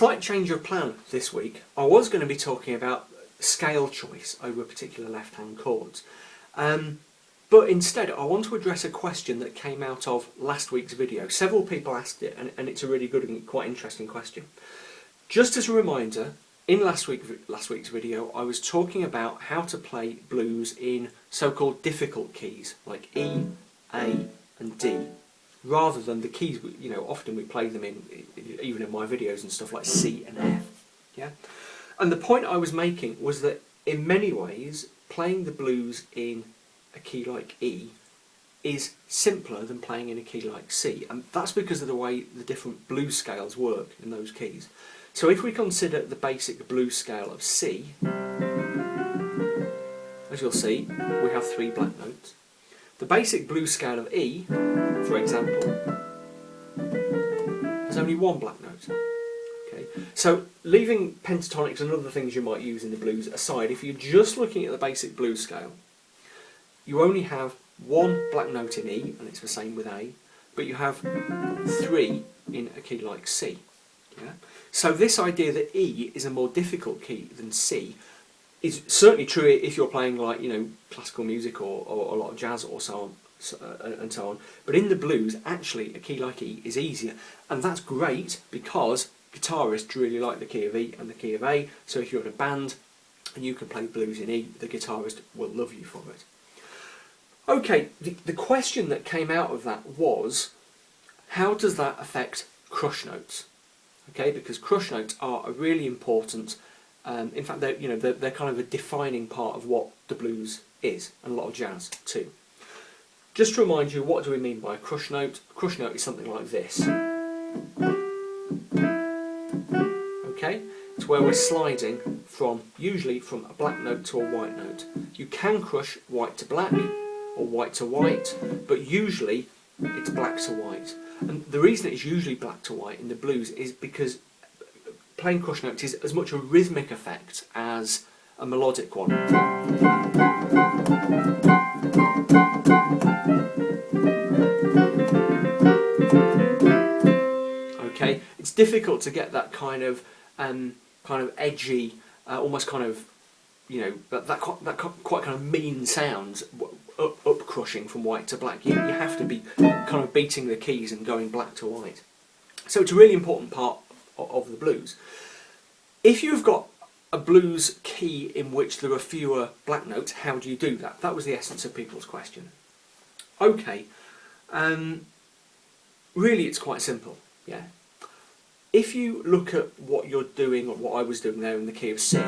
slight change of plan this week. I was going to be talking about scale choice over particular left-hand chords. But instead, I want to address a question that came out of last week's video. Several people asked it, and it's a really good and quite interesting question. Just as a reminder, in last week's video, I was talking about how to play blues in so-called difficult keys, like E, A, and D, rather than the keys, often we play them in, even in my videos and stuff, like C and F. Yeah? And the point I was making was that in many ways, playing the blues in a key like E is simpler than playing in a key like C, and that's because of the way the different blues scales work in those keys. So if we consider the basic blues scale of C, as you'll see, we have 3 black notes. The basic blues scale of E, for example, has only 1 black note. Okay? So leaving pentatonics and other things you might use in the blues aside, if you're just looking at the basic blues scale, you only have 1 black note in E, and it's the same with A, but you have 3 in a key like C. Yeah? So this idea that E is a more difficult key than C is certainly true if you're playing like classical music or a lot of jazz or so on and so on. But in the blues, actually, a key like E is easier, and that's great because guitarists really like the key of E and the key of A. So if you're in a band and you can play blues in E, the guitarist will love you for it. Okay, the question that came out of that was, how does that affect crush notes? Okay, because crush notes are a really important, in fact they're kind of a defining part of what the blues is, and a lot of jazz too. Just to remind you, what do we mean by a crush note? A crush note is something like this. Okay, it's where we're sliding usually from a black note to a white note. You can crush white to black, or white to white, but usually it's black to white. And the reason it's usually black to white in the blues is because playing crush notes is as much a rhythmic effect as a melodic one. Okay, it's difficult to get that kind of edgy, almost kind of that quite kind of mean sound up crushing from white to black. You have to be kind of beating the keys and going black to white. So it's a really important part of the blues. If you've got a blues key in which there are fewer black notes, how do you do that? That was the essence of people's question. Okay, really it's quite simple. Yeah. If you look at what you're doing, or what I was doing there in the key of C,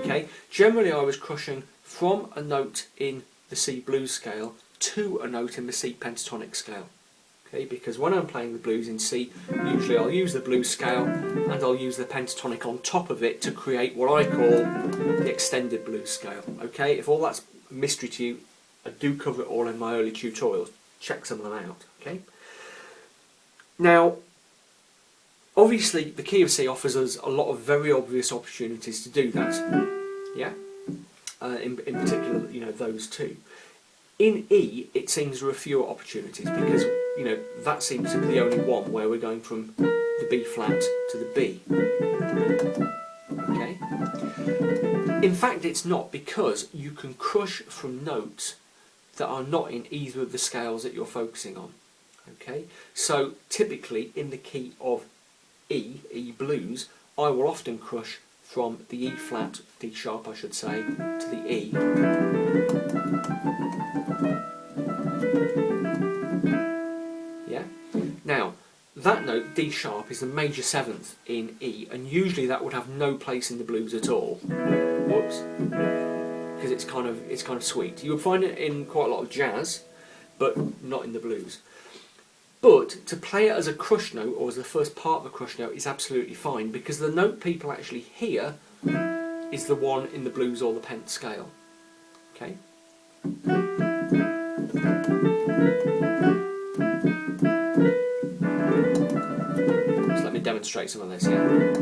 okay, generally I was crushing from a note in the C blues scale to a note in the C pentatonic scale. Okay, because when I'm playing the blues in C, usually I'll use the blues scale and I'll use the pentatonic on top of it to create what I call the extended blues scale. Okay, if all that's a mystery to you, I do cover it all in my early tutorials. Check some of them out. Okay. Now, obviously, the key of C offers us a lot of very obvious opportunities to do that. Yeah. In particular, those two. In E, it seems there are fewer opportunities because that seems to be the only one where we're going from the B flat to the B. Okay. In fact, it's not, because you can crush from notes that are not in either of the scales that you're focusing on. Okay, so typically in the key of E blues, I will often crush from the E flat, D sharp I should say, to the E. Yeah. Now, that note, D sharp, is the major 7th in E, and usually that would have no place in the blues at all. Whoops. Because it's kind of sweet. You would find it in quite a lot of jazz, but not in the blues. But to play it as a crush note, or as the first part of a crush note, is absolutely fine, because the note people actually hear is the one in the blues or the pent scale. Okay? So let me demonstrate some of this here.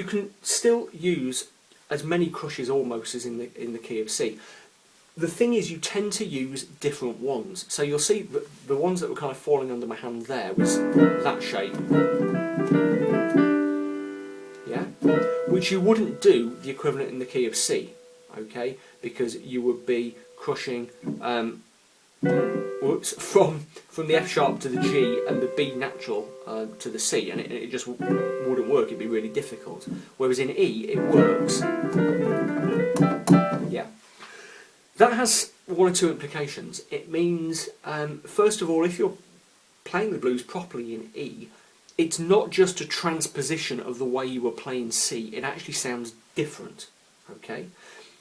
you can still use as many crushes almost as in the key of C. The thing is, you tend to use different ones. So you'll see that the ones that were kind of falling under my hand there was that shape. Yeah? Which you wouldn't do the equivalent in the key of C, okay? Because you would be crushing from the F sharp to the G and the B natural to the C, and it just wouldn't work. It'd be really difficult. Whereas in E, it works. Yeah. That has one or two implications. It means, first of all, if you're playing the blues properly in E, it's not just a transposition of the way you were playing C. It actually sounds different. Okay,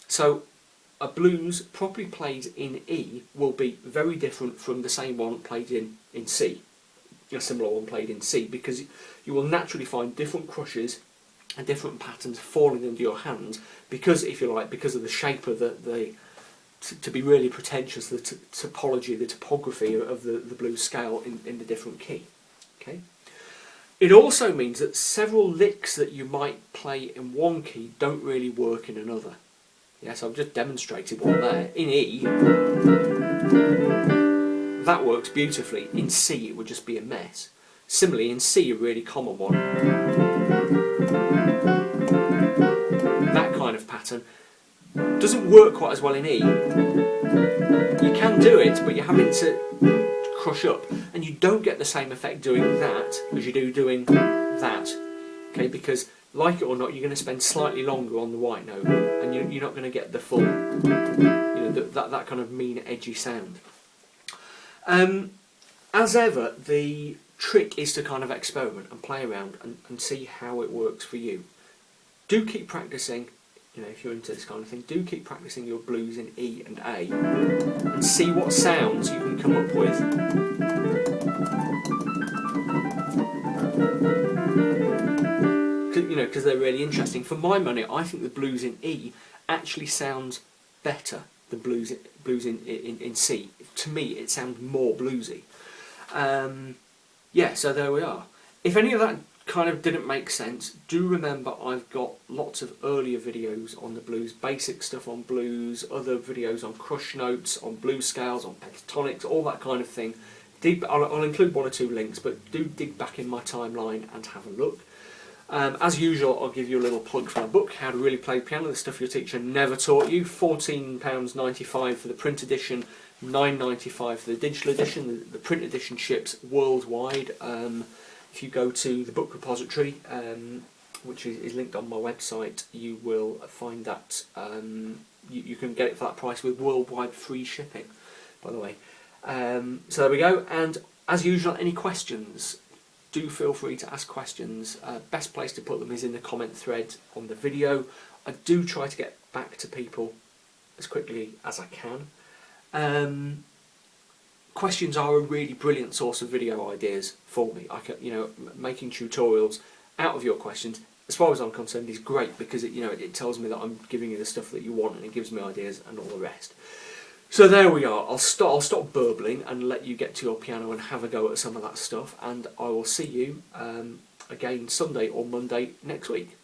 so a blues properly played in E will be very different from the same one played in C, a similar one played in C, because you will naturally find different crushes and different patterns falling into your hands, because, if you like, because of the shape of to be really pretentious, the topology, the topography of the blues scale in the different key. Okay. It also means that several licks that you might play in one key don't really work in another. Yes, I've just demonstrated one there. In E, that works beautifully. In C, it would just be a mess. Similarly, in C, a really common one, that kind of pattern doesn't work quite as well in E. You can do it, but you're having to crush up, and you don't get the same effect doing that as you do doing that. Okay, because like it or not, you're going to spend slightly longer on the white note, and you're not going to get the full, that kind of mean, edgy sound. As ever, the trick is to kind of experiment and play around and see how it works for you. Do keep practicing. If you're into this kind of thing, do keep practicing your blues in E and A, and see what sounds you can come up with. Because they're really interesting. For my money, I think the blues in E actually sounds better than blues in C. To me, it sounds more bluesy. Yeah, so there we are. If any of that kind of didn't make sense, do remember I've got lots of earlier videos on the blues, basic stuff on blues, other videos on crush notes, on blues scales, on pentatonics, all that kind of thing. I'll include one or two links, but do dig back in my timeline and have a look. As usual, I'll give you a little plug for my book, How to Really Play Piano, the stuff your teacher never taught you. £14.95 for the print edition, £9.95 for the digital edition. The print edition ships worldwide. If you go to the book repository, which is linked on my website, you will find that you can get it for that price with worldwide free shipping, by the way. So there we go, and as usual, any questions, do feel free to ask questions. Best place to put them is in the comment thread on the video. I do try to get back to people as quickly as I can. Questions are a really brilliant source of video ideas for me. Making tutorials out of your questions, as far as I'm concerned, is great, because it tells me that I'm giving you the stuff that you want, and it gives me ideas and all the rest. So there we are. I'll stop burbling and let you get to your piano and have a go at some of that stuff, and I will see you again Sunday or Monday next week.